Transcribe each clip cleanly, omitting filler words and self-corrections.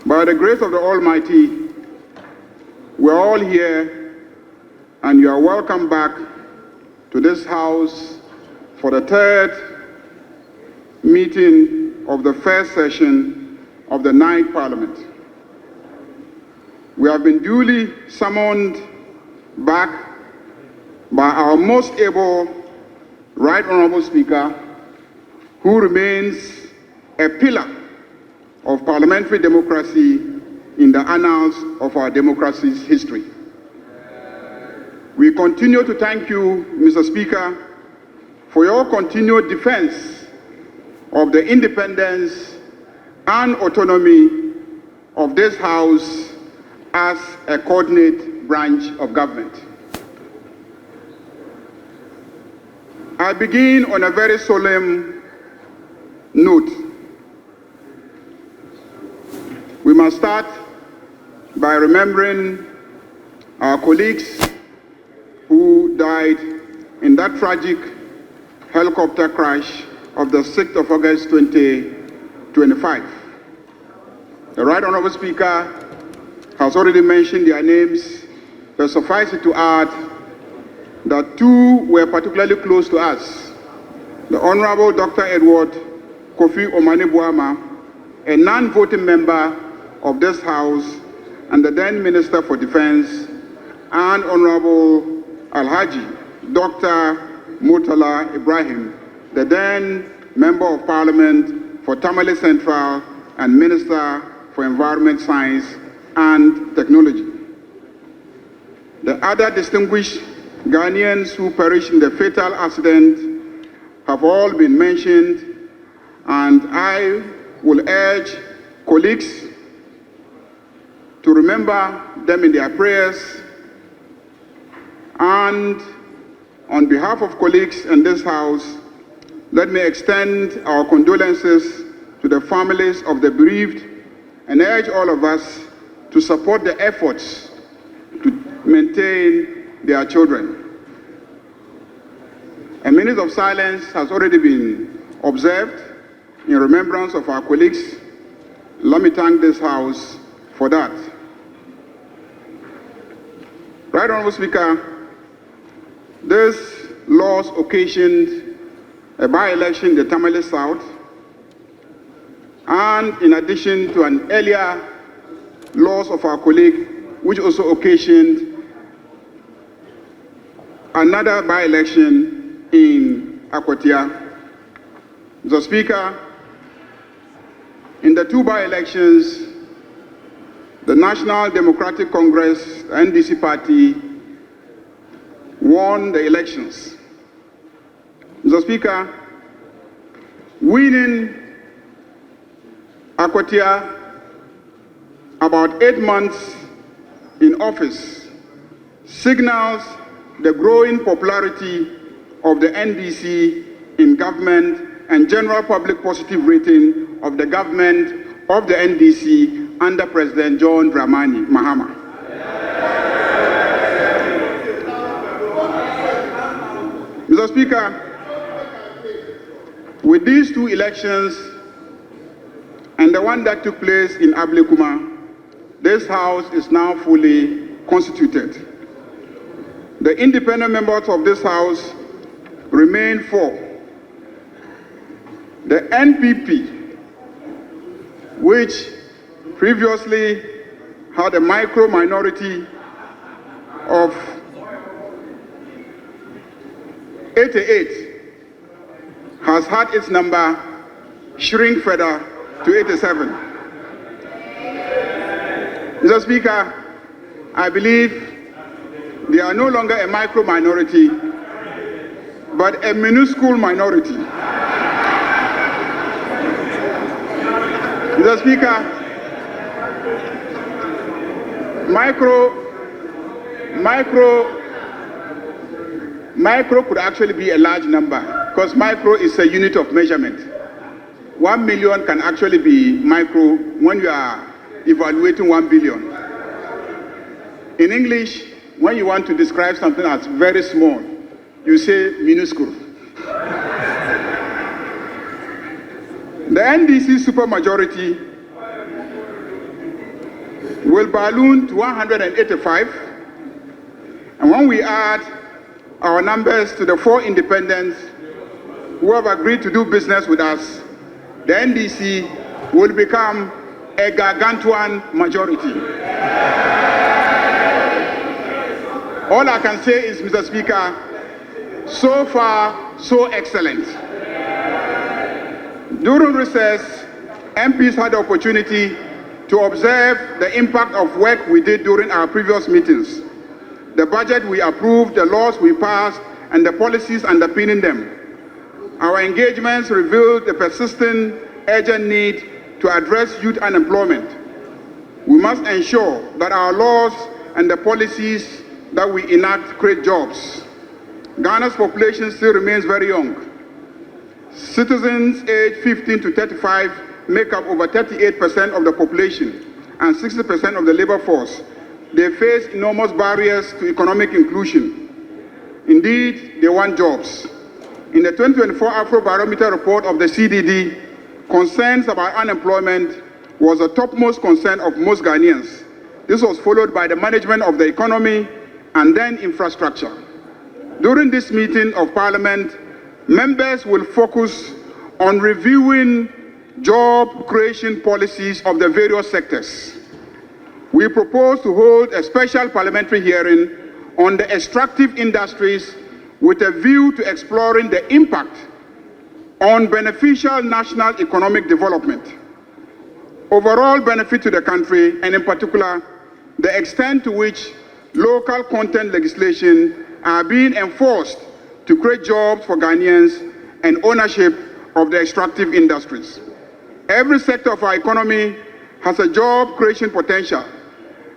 By the grace of the Almighty, we're all here, and you are welcome back to this house for the third meeting of the first session of the 9th Parliament. We have been duly summoned back by our most able Right Honourable Speaker, who remains a pillar of parliamentary democracy in the annals of our democracy's history. We continue to thank you, Mr. Speaker, for your continued defense of the independence and autonomy of this House as a coordinate branch of government. I begin on a very solemn note. We must start by remembering our colleagues who died in that tragic helicopter crash of the 6th of August 2025. The Right Honourable Speaker has already mentioned their names, but suffice it to add that two were particularly close to us. The Honourable Dr. Edward Kofi Omane-Boama, a non-voting member of this House and the then Minister for Defence, and Honourable Alhaji Dr. Murtala Ibrahim, the then Member of Parliament for Tamale Central and Minister for Environment, Science and Technology. The other distinguished Ghanaians who perished in the fatal accident have all been mentioned, and I will urge colleagues to remember them in their prayers. And on behalf of colleagues in this House, let me extend our condolences to the families of the bereaved and urge all of us to support the efforts to maintain their children. A minute of silence has already been observed in remembrance of our colleagues. Let me thank this House for that. Right Honourable Speaker, this loss occasioned a by-election in the Tamale South, and in addition to an earlier loss of our colleague, which also occasioned another by-election in Akwatia. Mr. Speaker, in the two by-elections, the National Democratic Congress, the NDC party, won the elections. Mr. Speaker, winning Akwatia about 8 months in office signals the growing popularity of the NDC in government and general public positive rating of the government of the NDC under President John Dramani Mahama. Mr. Speaker, with these two elections and the one that took place in Ablekuma, this House is now fully constituted. The independent members of this House remain 4. The NPP, which previously had a micro-minority of 88, has had its number shrink further to 87. Mr. Speaker, I believe they are no longer a micro-minority, but a minuscule minority. Mr. Speaker, micro could actually be a large number, because micro is a unit of measurement. 1 million can actually be micro when you are evaluating 1 billion. In English, when you want to describe something as very small, you say minuscule. The NDC supermajority will balloon to 185. And when we add our numbers to the 4 independents who have agreed to do business with us, the NDC will become a gargantuan majority. All I can say is, Mr. Speaker, so far, so excellent. During recess, MPs had the opportunity to observe the impact of work we did during our previous meetings, the budget we approved, the laws we passed, and the policies underpinning them. Our engagements revealed the persistent, urgent need to address youth unemployment. We must ensure that our laws and the policies that we enact create jobs. Ghana's population still remains very young. Citizens aged 15 to 35 make up over 38% of the population and 60% of the labor force. They face enormous barriers to economic inclusion. Indeed, they want jobs. In the 2024 Afrobarometer report of the CDD, concerns about unemployment was the topmost concern of most Ghanaians. This was followed by the management of the economy and then infrastructure. During this meeting of Parliament, members will focus on reviewing job creation policies of the various sectors. We propose to hold a special parliamentary hearing on the extractive industries with a view to exploring the impact on beneficial national economic development, overall benefit to the country, and in particular, the extent to which local content legislation are being enforced to create jobs for Ghanaians and ownership of the extractive industries. Every sector of our economy has a job creation potential,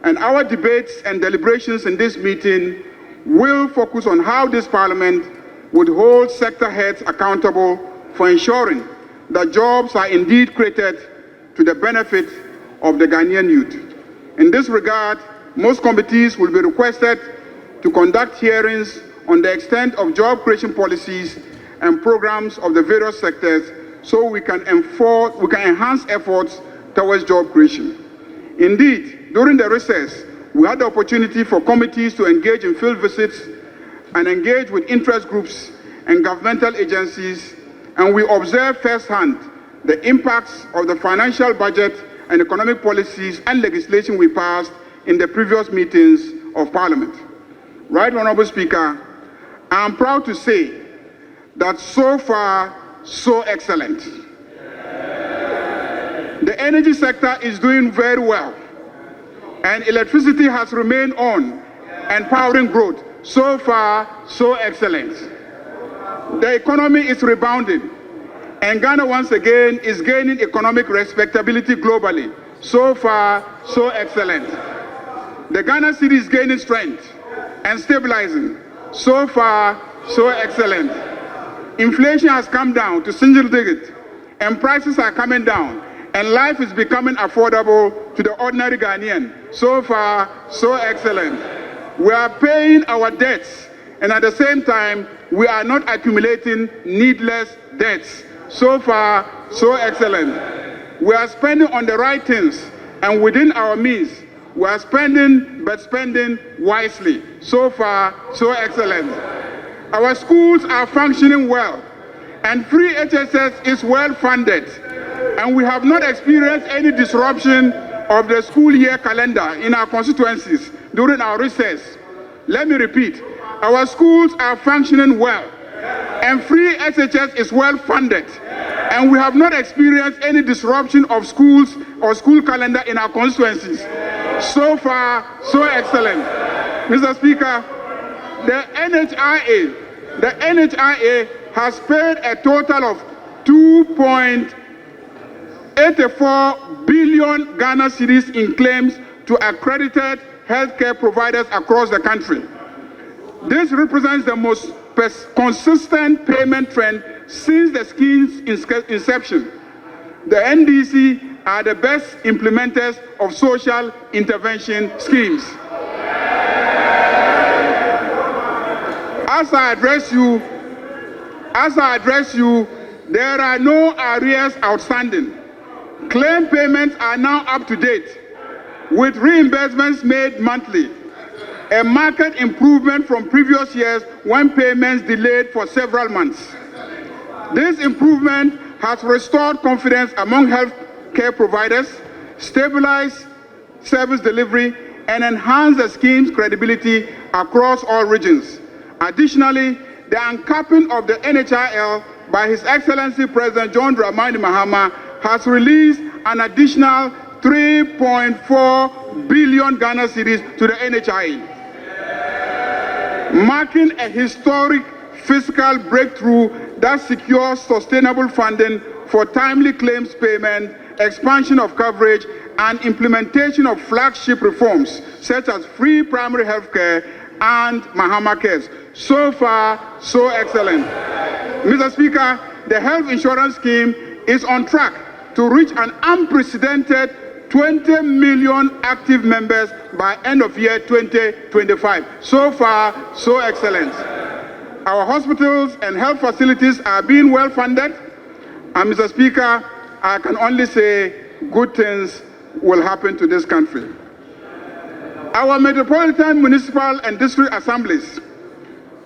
and our debates and deliberations in this meeting will focus on how this Parliament would hold sector heads accountable for ensuring that jobs are indeed created to the benefit of the Ghanaian youth. In this regard, most committees will be requested to conduct hearings on the extent of job creation policies and programs of the various sectors so we can enhance efforts towards job creation. Indeed, during the recess, we had the opportunity for committees to engage in field visits and engage with interest groups and governmental agencies, and we observed firsthand the impacts of the financial budget and economic policies and legislation we passed in the previous meetings of Parliament. Right, Honorable Speaker, I am proud to say that so far, so excellent. The energy sector is doing very well, and electricity has remained on and powering growth. So far, so excellent. The economy is rebounding, and Ghana once again is gaining economic respectability globally. So far, so excellent. The Ghana cedi is gaining strength and stabilizing. So far, so excellent. Inflation has come down to single digit, and prices are coming down, and life is becoming affordable to the ordinary Ghanaian. So far, so excellent. We are paying our debts, and at the same time, we are not accumulating needless debts. So far, so excellent. We are spending on the right things, and within our means. We are spending, but spending wisely. So far, so excellent. Our schools are functioning well, and free HSS is well funded, and we have not experienced any disruption of the school year calendar in our constituencies during our recess. Let me repeat, our schools are functioning well, and free SHS is well funded, and we have not experienced any disruption of schools or school calendar in our constituencies. So far, so excellent. Mr. Speaker, the NHIA has paid a total of 2.84 billion Ghana cedis in claims to accredited healthcare providers across the country. This represents the most consistent payment trend since the scheme's inception. The NDC are the best implementers of social intervention schemes. As I address you, there are no arrears outstanding. Claim payments are now up to date. with reimbursements made monthly, a marked improvement from previous years when payments delayed for several months. This improvement has restored confidence among healthcare providers, stabilized service delivery, and enhanced the scheme's credibility across all regions. Additionally, the uncapping of the NHIL by His Excellency President John Dramani Mahama has released an additional 3.4 billion Ghana cedis to the NHIE, marking a historic fiscal breakthrough that secures sustainable funding for timely claims payment, expansion of coverage, and implementation of flagship reforms such as free primary health care and Mahama Cares. So far, so excellent. Mr. Speaker, the health insurance scheme is on track to reach an unprecedented 20 million active members by end of year 2025. So far, so excellent. Our hospitals and health facilities are being well funded, and Mr. Speaker, I can only say good things will happen to this country. Our metropolitan, municipal, and district assemblies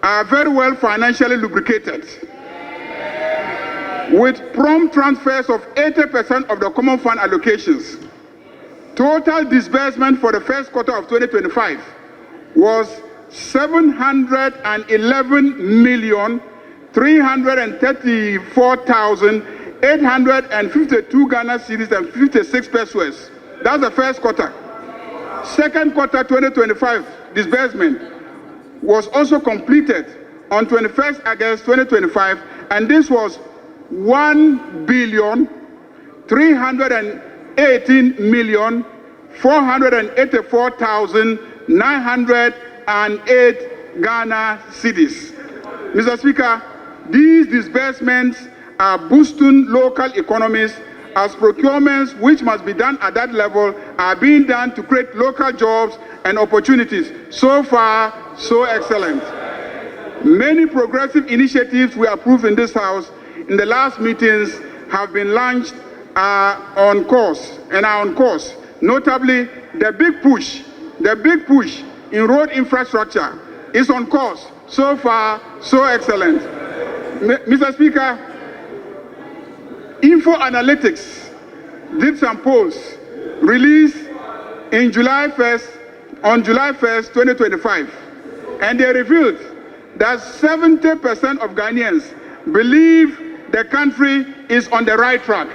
are very well financially lubricated, with prompt transfers of 80% of the common fund allocations. Total disbursement for the first quarter of 2025 was 711,334,852 Ghana cedis and 56 pesos. That's the first quarter. Second quarter 2025 disbursement was also completed on 21st August 2025, and this was 1,318,484,908 Ghana cedis. Mr. Speaker, these disbursements are boosting local economies as procurements which must be done at that level are being done to create local jobs and opportunities. So far, so excellent. Many progressive initiatives we approved in this House in the last meetings have been launched on course and are on course. Notably, the big push in road infrastructure is on course. So far, so excellent. Mr. Speaker, Info Analytics did some polls released on July 1st, 2025, and they revealed that 70% of Ghanaians believe the country is on the right track.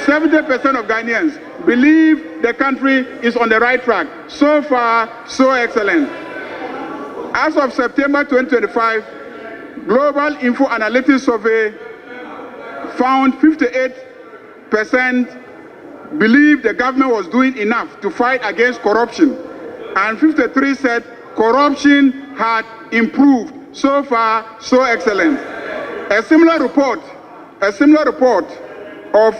70% of Ghanaians believe the country is on the right track. So far, so excellent. As of September 2025, Global Info Analytics Survey found 58% believed the government was doing enough to fight against corruption, and 53% said corruption had improved. So far, so excellent. A similar report of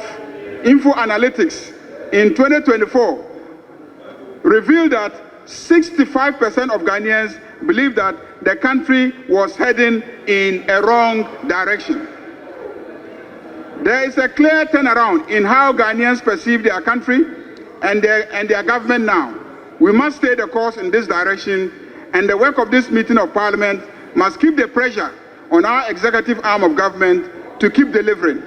Info Analytics in 2024 revealed that 65% of Ghanaians believe that the country was heading in a wrong direction. There is a clear turnaround in how Ghanaians perceive their country and their government now. We must stay the course in this direction, and the work of this meeting of Parliament must keep the pressure on our executive arm of government to keep delivering.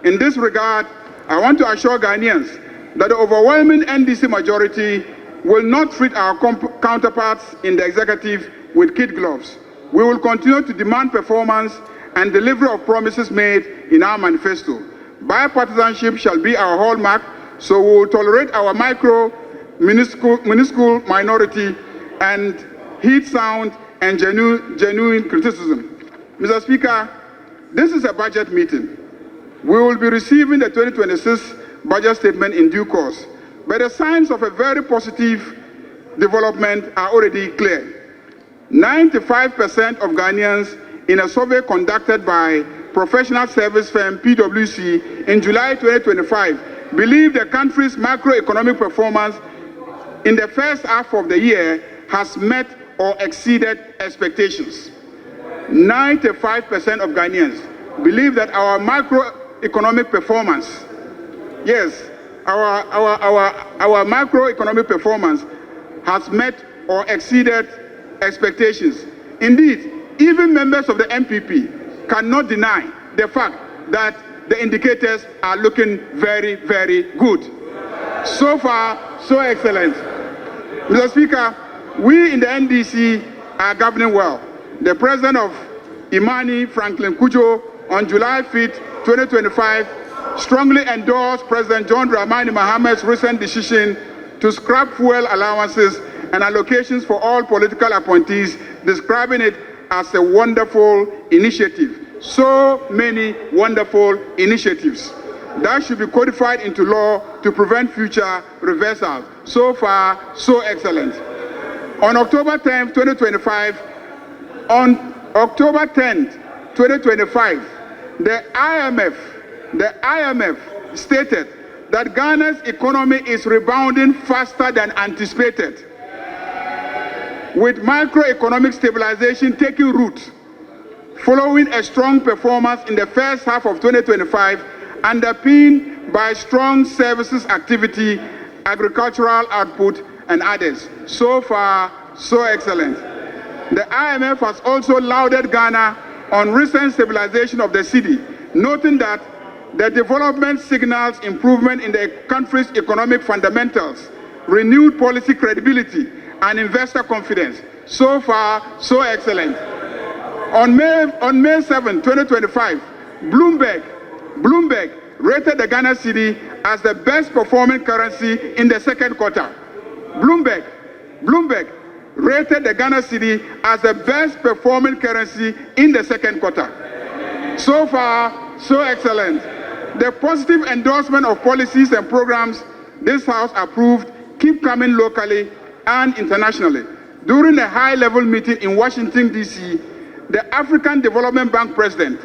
In this regard, I want to assure Ghanaians that the overwhelming NDC majority will not treat our counterparts in the executive with kid gloves. We will continue to demand performance and delivery of promises made in our manifesto. Bipartisanship shall be our hallmark, so we will tolerate our minuscule minority and heed sound and genuine criticism. Mr. Speaker, this is a budget meeting. We will be receiving the 2026 budget statement in due course, but the signs of a very positive development are already clear. 95% of Ghanaians in a survey conducted by professional service firm PwC in July 2025 believe the country's macroeconomic performance in the first half of the year has met or exceeded expectations. 95% of Ghanaians believe that our macroeconomic performance, yes, our macroeconomic performance has met or exceeded expectations. Indeed, even members of the MPP cannot deny the fact that the indicators are looking very, very good. So far, so excellent. Mr. Speaker, we in the NDC are governing well. The President of Imani, Franklin Kujo, on July 5th, 2025, strongly endorsed President John Dramani Mahama's recent decision to scrap fuel allowances and allocations for all political appointees, describing it as a wonderful initiative. So many wonderful initiatives that should be codified into law to prevent future reversals. So far, so excellent. On October 10th, 2025, the IMF stated that Ghana's economy is rebounding faster than anticipated, with macroeconomic stabilization taking root, following a strong performance in the first half of 2025, underpinned by strong services activity, agricultural output, and others. So far, so excellent. The IMF has also lauded Ghana on recent stabilization of the city, noting that the development signals improvement in the country's economic fundamentals, renewed policy credibility, and investor confidence. So far, so excellent. On May 7, 2025, Bloomberg rated the Ghana cedi as the best performing currency in the second quarter. Bloomberg rated the Ghana cedi as the best performing currency in the second quarter. So far, so excellent. The positive endorsement of policies and programs this House approved keep coming locally and internationally. During a high-level meeting in Washington, D.C., the African Development Bank President,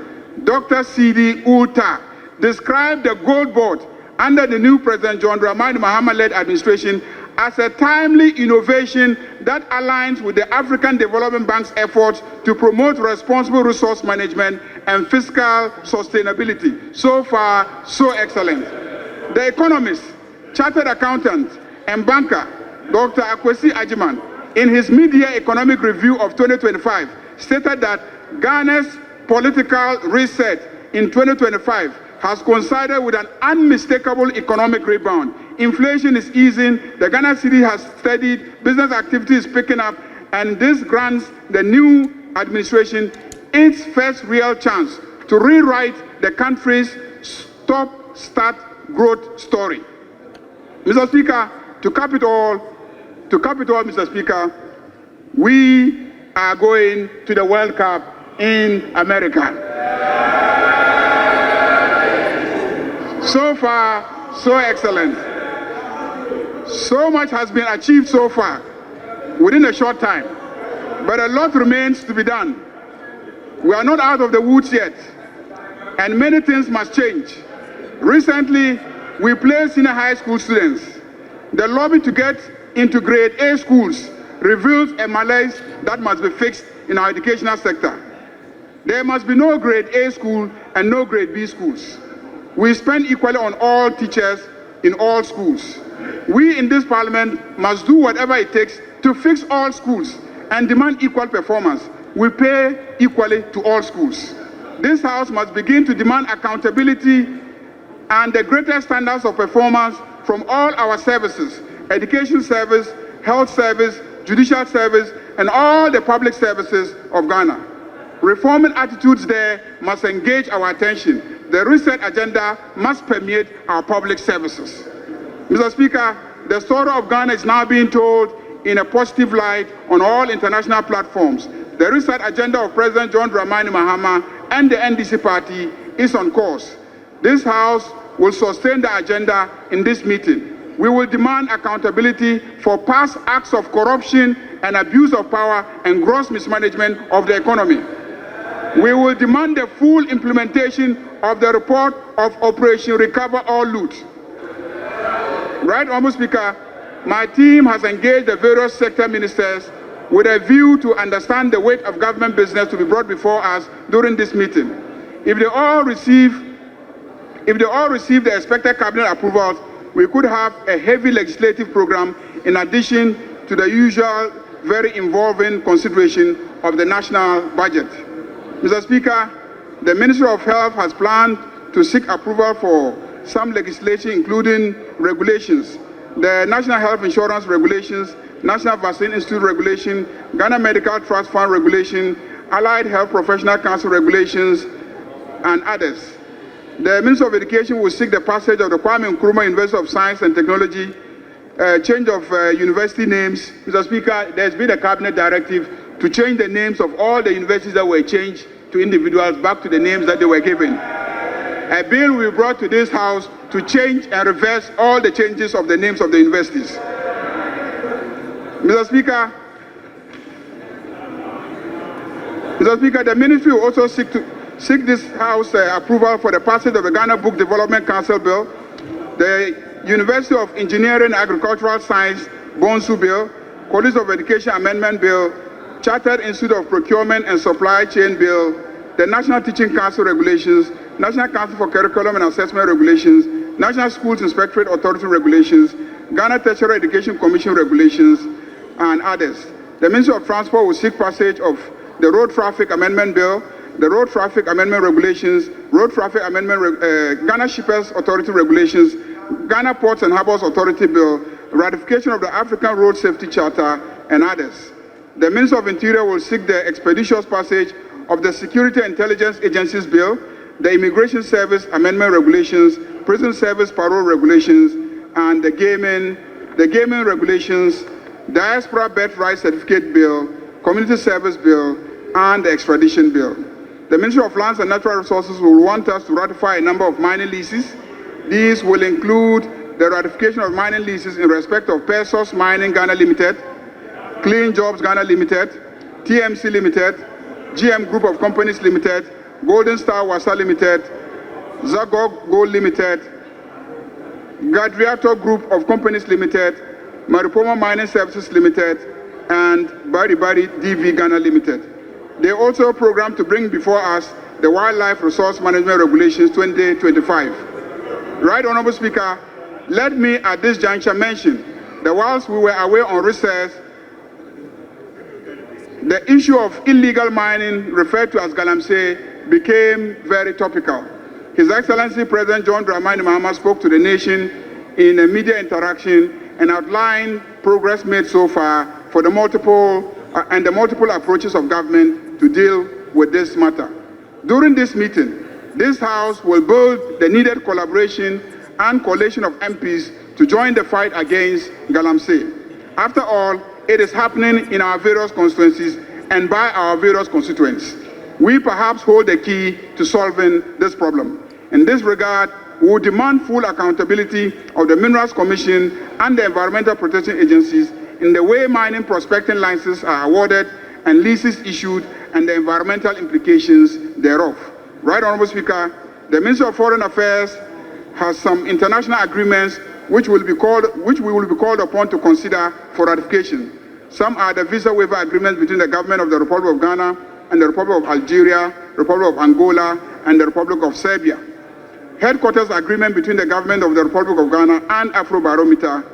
Dr. Sidi Ulta, described the Gold Board under the new President John Dramani Mahama-led administration as a timely innovation that aligns with the African Development Bank's efforts to promote responsible resource management and fiscal sustainability. So far, so excellent. The economist, chartered accountant, and banker, Dr. Akwesi Ajiman, in his mid-year economic review of 2025, stated that Ghana's political reset in 2025 has coincided with an unmistakable economic rebound. Inflation is easing, the Ghana cedi has steadied, business activity is picking up, and this grants the new administration its first real chance to rewrite the country's stop-start growth story. Mr. Speaker, to cap it all, Mr. Speaker, we are going to the World Cup in America. So far, so excellent. So much has been achieved so far within a short time, but a lot remains to be done. We are not out of the woods yet, and many things must change. Recently, we placed senior high school students. The lobby to get into grade A schools reveals a malaise that must be fixed in our educational sector. There must be no grade A school and no grade B schools. We spend equally on all teachers in all schools. We in this parliament must do whatever it takes to fix all schools and demand equal performance. We pay equally to all schools. This House must begin to demand accountability and the greatest standards of performance from all our services: education service, health service, judicial service, and all the public services of Ghana. Reforming attitudes there must engage our attention. The reset agenda must permeate our public services. Mr. Speaker, the story of Ghana is now being told in a positive light on all international platforms. The reset agenda of President John Dramani Mahama and the NDC party is on course. This House will sustain the agenda in this meeting. We will demand accountability for past acts of corruption and abuse of power and gross mismanagement of the economy. We will demand the full implementation of the report of Operation Recover or Loot. Right, Honourable Speaker, my team has engaged the various sector ministers with a view to understand the weight of government business to be brought before us during this meeting. If they all receive the expected cabinet approvals, we could have a heavy legislative program in addition to the usual very involving consideration of the national budget. Mr. Speaker, the Ministry of Health has planned to seek approval for some legislation, including regulations, the National Health Insurance Regulations, National Vaccine Institute Regulation, Ghana Medical Trust Fund Regulation, Allied Health Professional Council Regulations, and others. The Minister of Education will seek the passage of the Kwame Nkrumah University of Science and Technology, change of university names. Mr. Speaker, there's been a cabinet directive to change the names of all the universities that were changed to individuals back to the names that they were given. A bill will be brought to this House to change and reverse all the changes of the names of the universities. Mr. Speaker, the ministry will also seek this House approval for the passage of the Ghana Book Development Council Bill, the University of Engineering and Agricultural Science Bonsu Bill, College of Education Amendment Bill, Chartered Institute of Procurement and Supply Chain Bill, the National Teaching Council Regulations, National Council for Curriculum and Assessment Regulations, National Schools Inspectorate Authority Regulations, Ghana Tertiary Education Commission Regulations, and others. The Ministry of Transport will seek passage of the Road Traffic Amendment Bill, the Road Traffic Amendment Regulations, Road Traffic Amendment, Ghana Shippers Authority Regulations, Ghana Ports and Harbors Authority Bill, ratification of the African Road Safety Charter, and others. The Minister of Interior will seek the expeditious passage of the Security Intelligence Agencies Bill, the Immigration Service Amendment Regulations, Prison Service Parole Regulations, and the gaming regulations, Diaspora Birthright Certificate Bill, Community Service Bill, and the Extradition Bill. The Ministry of Lands and Natural Resources will want us to ratify a number of mining leases. These will include the ratification of mining leases in respect of Pesos Mining Ghana Limited, Clean Jobs Ghana Limited, TMC Limited, GM Group of Companies Limited, Golden Star Wasa Limited, Zagog Gold Limited, Gadriato Group of Companies Limited, Maripoma Mining Services Limited, and Bari DV Ghana Limited. They also program to bring before us the Wildlife Resource Management Regulations 2025. Right, Honorable Speaker, let me at this juncture mention that whilst we were away on recess, the issue of illegal mining, referred to as Galamsey, became very topical. His Excellency President John Dramani Mahama spoke to the nation in a media interaction and outlined progress made so far for the multiple approaches of government to deal with this matter. During this meeting, this House will build the needed collaboration and coalition of MPs to join the fight against Galamsey. After all, it is happening in our various constituencies and by our various constituents. We perhaps hold the key to solving this problem. In this regard, we will demand full accountability of the Minerals Commission and the Environmental Protection Agencies in the way mining prospecting licenses are awarded and leases issued and the environmental implications thereof. Right, Honorable Speaker, the Ministry of Foreign Affairs has some international agreements which we will be called upon to consider for ratification. Some are the visa waiver agreements between the government of the Republic of Ghana and the Republic of Algeria, Republic of Angola, and the Republic of Serbia. Headquarters agreement between the government of the Republic of Ghana and Afrobarometer,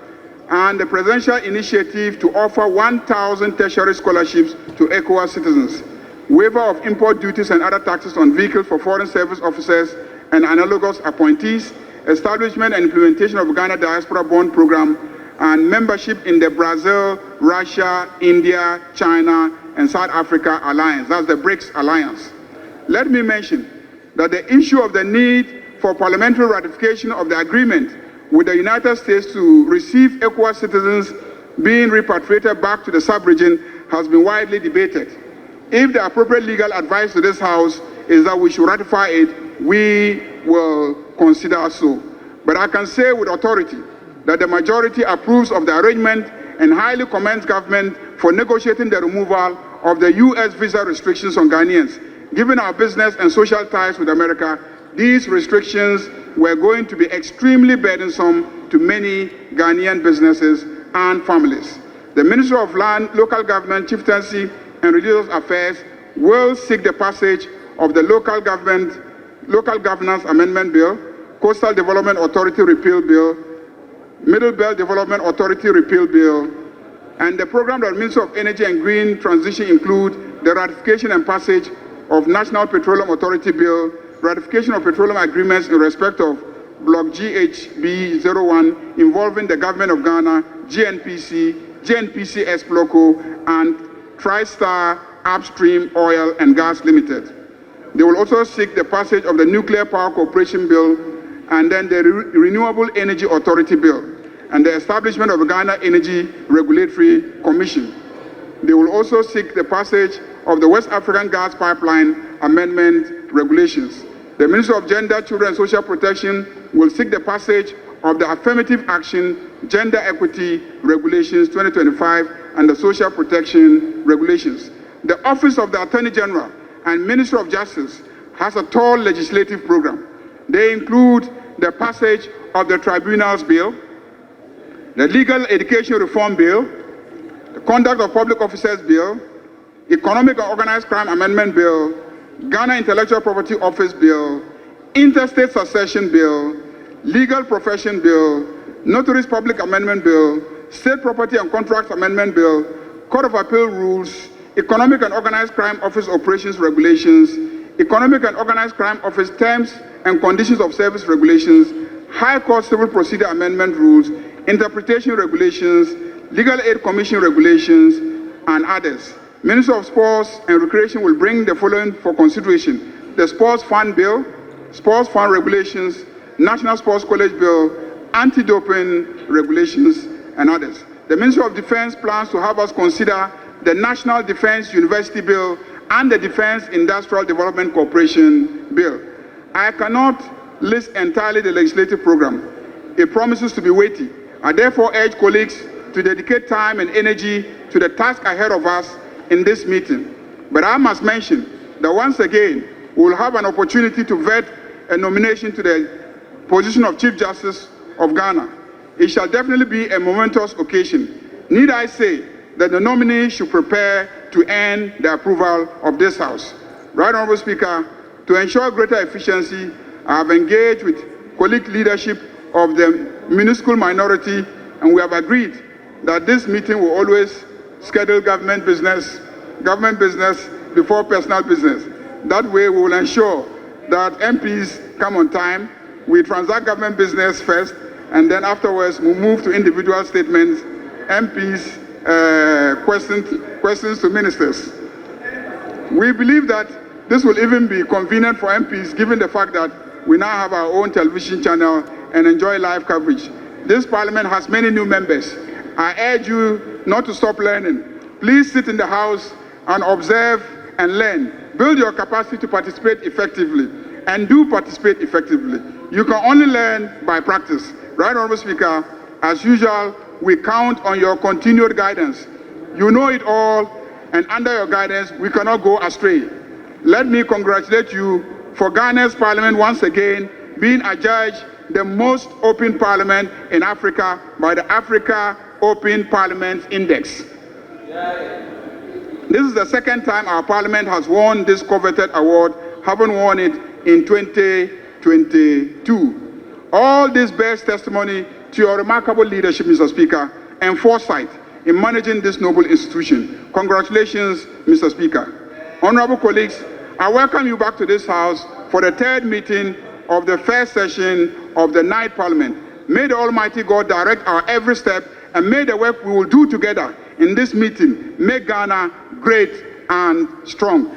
and the presidential initiative to offer 1,000 tertiary scholarships to ECOWAS citizens. Waiver of import duties and other taxes on vehicles for foreign service officers and analogous appointees, establishment and implementation of Ghana Diaspora Bond Program, and membership in the Brazil, Russia, India, China, and South Africa Alliance. That's the BRICS Alliance. Let me mention that the issue of the need for parliamentary ratification of the agreement with the United States to receive ECOWAS citizens being repatriated back to the sub-region has been widely debated. If the appropriate legal advice to this House is that we should ratify it, we will consider so. But I can say with authority that the majority approves of the arrangement and highly commends government for negotiating the removal of the U.S. visa restrictions on Ghanaians. Given our business and social ties with America, these restrictions were going to be extremely burdensome to many Ghanaian businesses and families. The Ministry of Land, Local Government, Chieftaincy, and Religious Affairs will seek the passage of the Local Governance Amendment Bill, Coastal Development Authority Repeal Bill, Middle Belt Development Authority Repeal Bill, and the program that the Ministry of Energy and Green Transition include the ratification and passage of National Petroleum Authority Bill, ratification of petroleum agreements in respect of Block GHB 01 involving the Government of Ghana, GNPC, GNPC Exploco, and TriStar Upstream Oil and Gas Limited. They will also seek the passage of the Nuclear Power Corporation Bill and then the Renewable Energy Authority Bill and the establishment of the Ghana Energy Regulatory Commission. They will also seek the passage of the West African Gas Pipeline Amendment Regulations. The Ministry of Gender, Children and Social Protection will seek the passage of the Affirmative Action Gender Equity Regulations 2025 and the Social Protection Regulations. The Office of the Attorney General and Ministry of Justice has a tall legislative program. They include the passage of the Tribunals Bill, the Legal Education Reform Bill, the Conduct of Public Officers Bill, Economic and Organized Crime Amendment Bill, Ghana Intellectual Property Office Bill, Interstate Succession Bill, Legal Profession Bill, Notaries Public Amendment Bill, State Property and Contracts Amendment Bill, Court of Appeal Rules, Economic and Organized Crime Office Operations Regulations, Economic and Organized Crime Office Terms and Conditions of Service Regulations, High Court Civil Procedure Amendment Rules, Interpretation Regulations, Legal Aid Commission Regulations, and others. Minister of Sports and Recreation will bring the following for consideration: the Sports Fund Bill, Sports Fund Regulations, National Sports College Bill, Anti-Doping Regulations, and others. The Ministry of Defense plans to have us consider the National Defense University Bill and the Defense Industrial Development Corporation Bill. I cannot list entirely the legislative program. It promises to be weighty. I therefore urge colleagues to dedicate time and energy to the task ahead of us in this meeting. But I must mention that once again, we will have an opportunity to vet a nomination to the position of Chief Justice of Ghana. It shall definitely be a momentous occasion. Need I say that the nominee should prepare to earn the approval of this House. Right Honourable Speaker, to ensure greater efficiency, I have engaged with colleague leadership of the minuscule minority, and we have agreed that this meeting will always schedule government business before personal business. That way we will ensure that MPs come on time, we transact government business first, and then afterwards we move to individual statements, MPs, questions to ministers. We believe that this will even be convenient for MPs given the fact that we now have our own television channel and enjoy live coverage. This parliament has many new members. I urge you not to stop learning. Please sit in the House and observe and learn. Build your capacity to participate effectively, and do participate effectively. You can only learn by practice. Right Honourable Speaker, as usual, we count on your continued guidance. You know it all, and under your guidance, we cannot go astray. Let me congratulate you for Ghana's parliament once again being adjudged the most open parliament in Africa by the Africa Open Parliament Index. This is the second time our parliament has won this coveted award, having won it in 2022. All this bears testimony to your remarkable leadership, Mr. Speaker, and foresight in managing this noble institution. Congratulations, Mr. Speaker. Honorable colleagues, I welcome you back to this House for the third meeting of the first session of the Ninth Parliament. May the Almighty God direct our every step, and may the work we will do together in this meeting make Ghana great and strong.